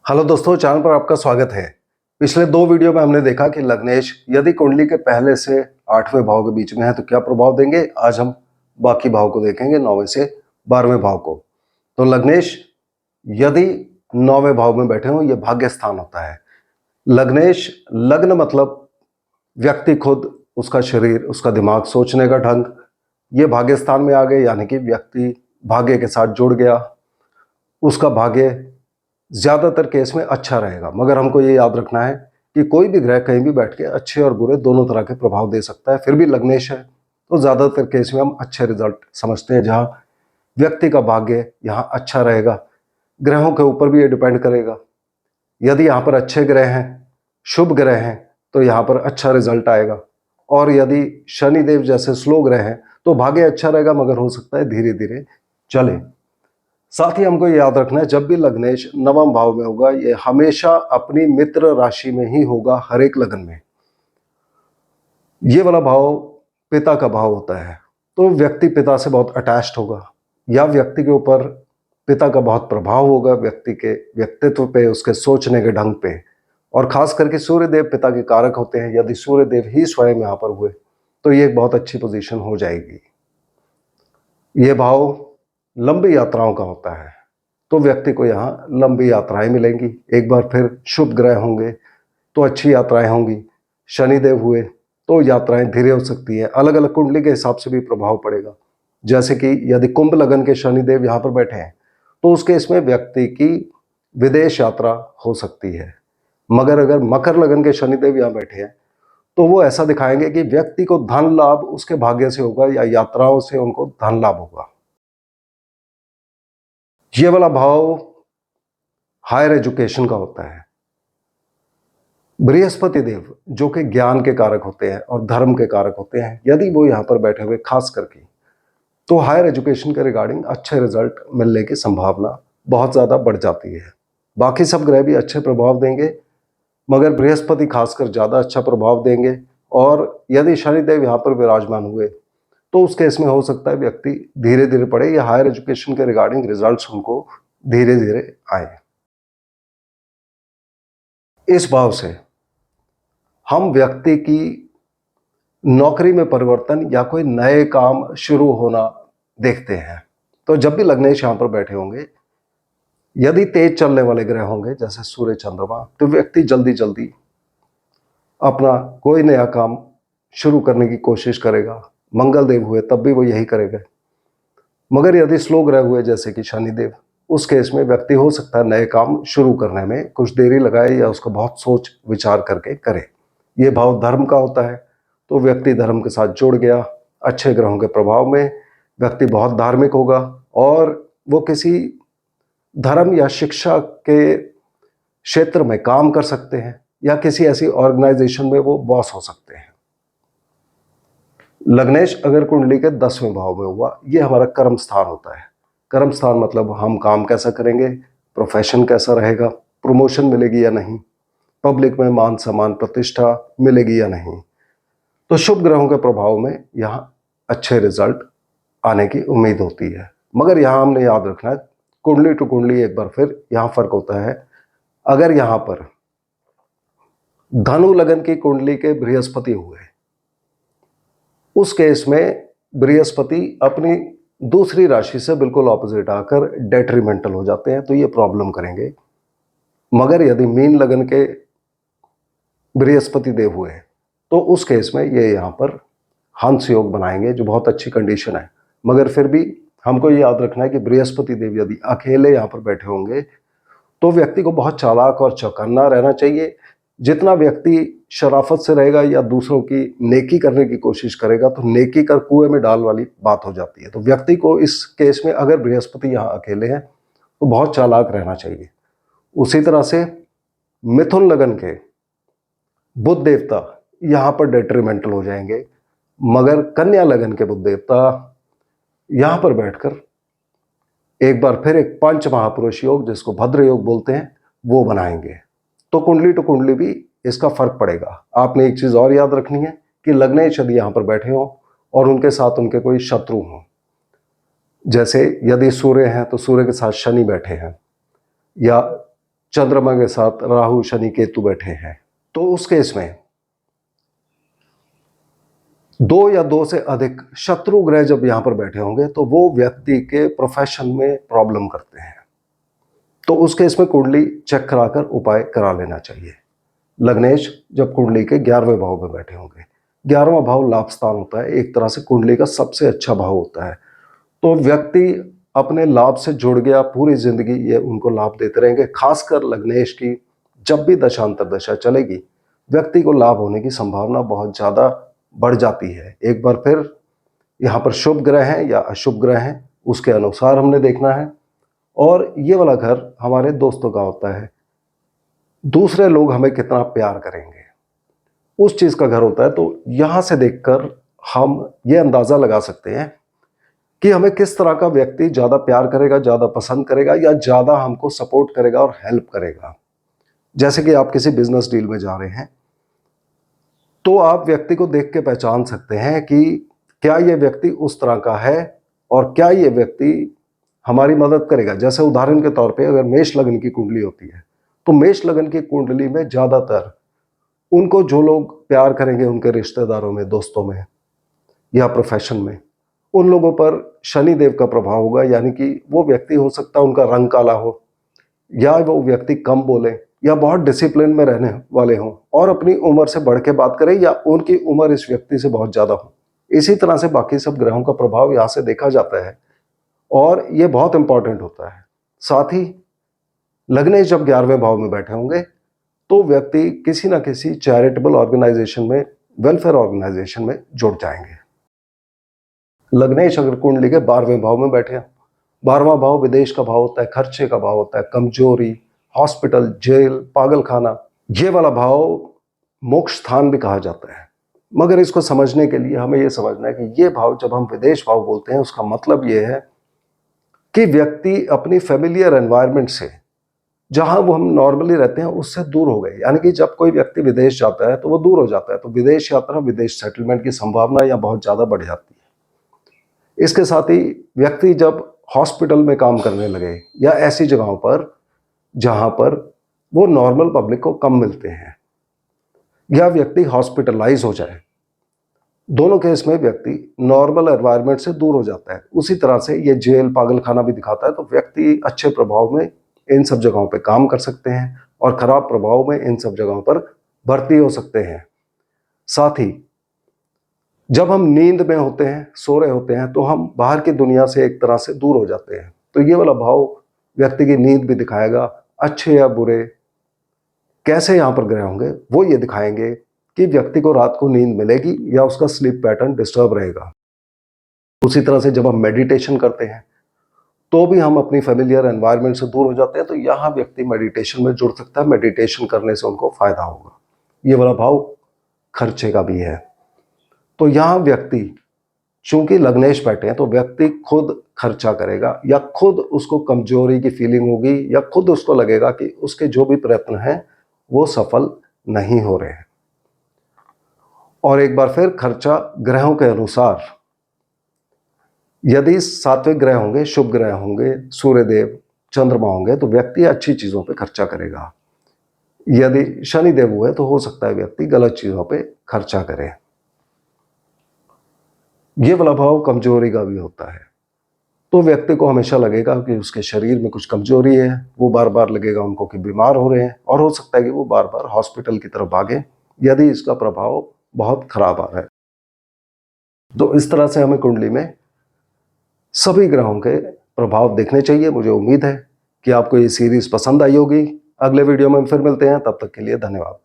Hello दोस्तों, channel पर आपका स्वागत है। पिछले दो वीडियो में हमने देखा कि लग्नेश यदि कुंडली के पहले से 8वें भाव के बीच में है तो क्या प्रभाव देंगे। आज हम बाकी भाव को देखेंगे, 9वें से 12वें भाव को। तो लग्नेश यदि 9वें भाव में बैठे हो, यह भाग्य स्थान होता है। लग्नेश लग्न मतलब व्यक्ति खुद, उसका शरीर, उसका दिमाग, सोचने का ढंग, ये भाग्य स्थान में आ गए, यानी कि व्यक्ति भाग्य के साथ जुड़ गया। उसका भाग्य ज्यादातर केस में अच्छा रहेगा, मगर हमको ये याद रखना है कि कोई भी ग्रह कहीं भी बैठ के अच्छे और बुरे दोनों तरह के प्रभाव दे सकता है। फिर भी लग्नेश है तो ज्यादातर केस में हम अच्छे रिजल्ट समझते हैं, जहां व्यक्ति का भाग्य यहाँ अच्छा रहेगा। ग्रहों के ऊपर भी ये डिपेंड करेगा। यदि यहाँ पर अच्छे ग्रह हैं, शुभ ग्रह हैं, तो यहाँ पर अच्छा रिजल्ट आएगा। और यदि शनिदेव जैसे स्लो ग्रह हैं तो भाग्य अच्छा रहेगा, मगर हो सकता है धीरे धीरे चले। साथ ही हमको याद रखना है, जब भी लग्नेश नवम भाव में होगा, ये हमेशा अपनी मित्र राशि में ही होगा। हर एक लगन में ये वाला भाव पिता का भाव होता है, तो व्यक्ति पिता से बहुत अटैच्ड होगा, या व्यक्ति के ऊपर पिता का बहुत प्रभाव होगा, व्यक्ति के व्यक्तित्व पे, उसके सोचने के ढंग पे। और खास करके सूर्यदेव पिता के कारक होते हैं। यदि सूर्यदेव ही स्वयं यहाँ पर हुए तो ये एक बहुत अच्छी पोजीशन हो जाएगी। ये भाव लंबी यात्राओं का होता है, तो व्यक्ति को यहाँ लंबी यात्राएं मिलेंगी। एक बार फिर शुभ ग्रह होंगे तो अच्छी यात्राएं होंगी। शनिदेव हुए तो यात्राएं धीरे हो सकती है। अलग अलग कुंडली के हिसाब से भी प्रभाव पड़ेगा। जैसे कि यदि कुंभ लगन के शनिदेव यहाँ पर बैठे हैं तो उसके इसमें व्यक्ति की विदेश यात्रा हो सकती है। मगर अगर मकर लगन के शनिदेव यहाँ बैठे हैं तो वो ऐसा दिखाएंगे कि व्यक्ति को धन लाभ उसके भाग्य से होगा, या यात्राओं से उनको धन लाभ होगा। ये वाला भाव हायर एजुकेशन का होता है। बृहस्पति देव जो कि ज्ञान के कारक होते हैं और धर्म के कारक होते हैं, यदि वो यहाँ पर बैठे हुए खास करके, तो हायर एजुकेशन के रिगार्डिंग अच्छे रिजल्ट मिलने की संभावना बहुत ज़्यादा बढ़ जाती है। बाकी सब ग्रह भी अच्छे प्रभाव देंगे, मगर बृहस्पति खासकर ज़्यादा अच्छा प्रभाव देंगे। और यदि शनिदेव यहाँ पर विराजमान हुए तो उस केस में हो सकता है व्यक्ति धीरे धीरे पढ़े, या हायर एजुकेशन के रिगार्डिंग रिजल्ट्स उनको धीरे धीरे आए। इस भाव से हम व्यक्ति की नौकरी में परिवर्तन या कोई नए काम शुरू होना देखते हैं। तो जब भी लग्नेश यहाँ पर बैठे होंगे, यदि तेज चलने वाले ग्रह होंगे जैसे सूर्य चंद्रमा, तो व्यक्ति जल्दी जल्दी अपना कोई नया काम शुरू करने की कोशिश करेगा। मंगल देव हुए तब भी वो यही करेगा। मगर यदि स्लो ग्रह हुए जैसे कि शनिदेव, उस केस में व्यक्ति हो सकता है नए काम शुरू करने में कुछ देरी लगाए, या उसको बहुत सोच विचार करके करे। ये भाव धर्म का होता है, तो व्यक्ति धर्म के साथ जुड़ गया। अच्छे ग्रहों के प्रभाव में व्यक्ति बहुत धार्मिक होगा, और वो किसी धर्म या शिक्षा के क्षेत्र में काम कर सकते हैं, या किसी ऐसी ऑर्गेनाइजेशन में वो बॉस हो सकते हैं। लग्नेश अगर कुंडली के 10वें भाव में हुआ, ये हमारा कर्म स्थान होता है। कर्म स्थान मतलब हम काम कैसा करेंगे, प्रोफेशन कैसा रहेगा, प्रमोशन मिलेगी या नहीं, पब्लिक में मान सम्मान प्रतिष्ठा मिलेगी या नहीं। तो शुभ ग्रहों के प्रभाव में यहाँ अच्छे रिजल्ट आने की उम्मीद होती है। मगर यहाँ हमने याद रखना है, कुंडली टू कुंडली एक बार फिर यहाँ फर्क होता है। अगर यहाँ पर धनु लगन की कुंडली के बृहस्पति हुए, उस केस में बृहस्पति अपनी दूसरी राशि से बिल्कुल ऑपोजिट आकर डेट्रीमेंटल हो जाते हैं, तो ये प्रॉब्लम करेंगे। मगर यदि मीन लगन के बृहस्पति देव हुए तो उस केस में ये यहाँ पर हंस योग बनाएंगे, जो बहुत अच्छी कंडीशन है। मगर फिर भी हमको ये याद रखना है कि बृहस्पति देव यदि अकेले यहाँ पर बैठे होंगे तो व्यक्ति को बहुत चालाक और चौकन्ना रहना चाहिए। जितना व्यक्ति शराफत से रहेगा या दूसरों की नेकी करने की कोशिश करेगा, तो नेकी कर कुएं में डाल वाली बात हो जाती है। तो व्यक्ति को इस केस में अगर बृहस्पति यहाँ अकेले हैं तो बहुत चालाक रहना चाहिए। उसी तरह से मिथुन लगन के बुध देवता यहाँ पर डेट्रीमेंटल हो जाएंगे, मगर कन्या लगन के बुध देवता यहाँ पर बैठकर एक बार फिर एक पंच महापुरुष योग, जिसको भद्र योग बोलते हैं, वो बनाएंगे। तो कुंडली टू कुंडली भी इसका फर्क पड़ेगा। आपने एक चीज और याद रखनी है कि लग्नेश यदि यहाँ पर बैठे हो और उनके साथ उनके कोई शत्रु हो, जैसे यदि सूर्य हैं तो सूर्य के साथ शनि बैठे हैं, या चंद्रमा के साथ राहु शनि केतु बैठे हैं, तो उस केस में 2 या 2 से अधिक शत्रु ग्रह जब यहां पर बैठे होंगे तो वो व्यक्ति के प्रोफेशन में प्रॉब्लम करते हैं। तो उस केस में कुंडली चेक कराकर उपाय करा लेना चाहिए। लग्नेश जब कुंडली के 11वें भाव में बैठे होंगे, 11वां भाव लाभ स्थान होता है, एक तरह से कुंडली का सबसे अच्छा भाव होता है। तो व्यक्ति अपने लाभ से जुड़ गया, पूरी जिंदगी ये उनको लाभ देते रहेंगे। खासकर लग्नेश की जब भी दशांतर दशा चलेगी, व्यक्ति को लाभ होने की संभावना बहुत ज्यादा बढ़ जाती है। एक बार फिर यहाँ पर शुभ ग्रह हैं या अशुभ ग्रह हैं, उसके अनुसार हमने देखना है। और ये वाला घर हमारे दोस्तों का होता है, दूसरे लोग हमें कितना प्यार करेंगे उस चीज का घर होता है। तो यहां से देखकर हम ये अंदाजा लगा सकते हैं कि हमें किस तरह का व्यक्ति ज्यादा प्यार करेगा, ज्यादा पसंद करेगा या ज्यादा हमको सपोर्ट करेगा और हेल्प करेगा। जैसे कि आप किसी बिजनेस डील में जा रहे हैं तो आप व्यक्ति को देख के पहचान सकते हैं कि क्या ये व्यक्ति उस तरह का है और क्या ये व्यक्ति हमारी मदद करेगा। जैसे उदाहरण के तौर पे अगर मेष लग्न की कुंडली होती है तो मेष लग्न की कुंडली में ज्यादातर उनको जो लोग प्यार करेंगे उनके रिश्तेदारों में, दोस्तों में या प्रोफेशन में, उन लोगों पर शनि देव का प्रभाव होगा। यानी कि वो व्यक्ति हो सकता है उनका रंग काला हो, या वो व्यक्ति कम बोले, या बहुत डिसिप्लिन में रहने वाले हों और अपनी उम्र से बढ़ के बात करें, या उनकी उम्र इस व्यक्ति से बहुत ज्यादा हो। इसी तरह से बाकी सब ग्रहों का प्रभाव यहां से देखा जाता है और ये बहुत इंपॉर्टेंट होता है। साथ ही लग्नेश जब 11वें भाव में बैठे होंगे तो व्यक्ति किसी ना किसी चैरिटेबल ऑर्गेनाइजेशन में, वेलफेयर ऑर्गेनाइजेशन में जुड़ जाएंगे। लग्नेश अगर कुंडली के 12वें भाव में बैठे हैं, 12वां भाव विदेश का भाव होता है, खर्चे का भाव होता है, कमजोरी, हॉस्पिटल, जेल, पागलखाना, ये वाला भाव मोक्ष स्थान भी कहा जाता है। मगर इसको समझने के लिए हमें यह समझना है कि ये भाव, जब हम विदेश भाव बोलते हैं, उसका मतलब यह है कि व्यक्ति अपनी फैमिलियर एनवायरनमेंट से, जहां वो हम नॉर्मली रहते हैं, उससे दूर हो गए। यानी कि जब कोई व्यक्ति विदेश जाता है तो वो दूर हो जाता है, तो विदेश यात्रा, विदेश सेटलमेंट की संभावना या बहुत ज्यादा बढ़ जाती है। इसके साथ ही व्यक्ति जब हॉस्पिटल में काम करने लगे या ऐसी जगहों पर जहां पर वो नॉर्मल पब्लिक को कम मिलते हैं, या व्यक्ति हॉस्पिटलाइज हो जाए, दोनों केस में व्यक्ति नॉर्मल एनवायरनमेंट से दूर हो जाता है। उसी तरह से ये जेल, पागलखाना भी दिखाता है। तो व्यक्ति अच्छे प्रभाव में इन सब जगहों पे काम कर सकते हैं और खराब प्रभाव में इन सब जगहों पर भर्ती हो सकते हैं। साथ ही जब हम नींद में होते हैं, सो रहे होते हैं, तो हम बाहर की दुनिया से एक तरह से दूर हो जाते हैं। तो ये वाला भाव व्यक्ति की नींद भी दिखाएगा। अच्छे या बुरे कैसे यहाँ पर ग्रह होंगे वो ये दिखाएंगे कि व्यक्ति को रात को नींद मिलेगी या उसका स्लीप पैटर्न डिस्टर्ब रहेगा। उसी तरह से जब हम मेडिटेशन करते हैं तो भी हम अपनी फैमिलियर एनवायरनमेंट से दूर हो जाते हैं। तो यहाँ व्यक्ति मेडिटेशन में जुड़ सकता है, मेडिटेशन करने से उनको फायदा होगा। ये वाला भाव खर्चे का भी है। तो यहाँ व्यक्ति, चूंकि लग्नेश बैठे हैं, तो व्यक्ति खुद खर्चा करेगा या खुद उसको कमजोरी की फीलिंग होगी या खुद उसको लगेगा कि उसके जो भी प्रयत्न हैं वो सफल नहीं हो रहे हैं। और एक बार फिर खर्चा ग्रहों के अनुसार, यदि 7वें ग्रह होंगे, शुभ ग्रह होंगे, सूर्यदेव, चंद्रमा होंगे, तो व्यक्ति अच्छी चीजों पे खर्चा करेगा। यदि शनिदेव हुए तो हो सकता है व्यक्ति गलत चीजों पे खर्चा करे। ये वाला भाव कमजोरी का भी होता है। तो व्यक्ति को हमेशा लगेगा कि उसके शरीर में कुछ कमजोरी है, वो बार बार लगेगा उनको कि बीमार हो रहे हैं, और हो सकता है कि वो बार बार हॉस्पिटल की तरफ भागे यदि इसका प्रभाव बहुत खराब आ रहा है। तो इस तरह से हमें कुंडली में सभी ग्रहों के प्रभाव देखने चाहिए। मुझे उम्मीद है कि आपको ये सीरीज पसंद आई होगी। अगले वीडियो में फिर मिलते हैं, तब तक के लिए धन्यवाद।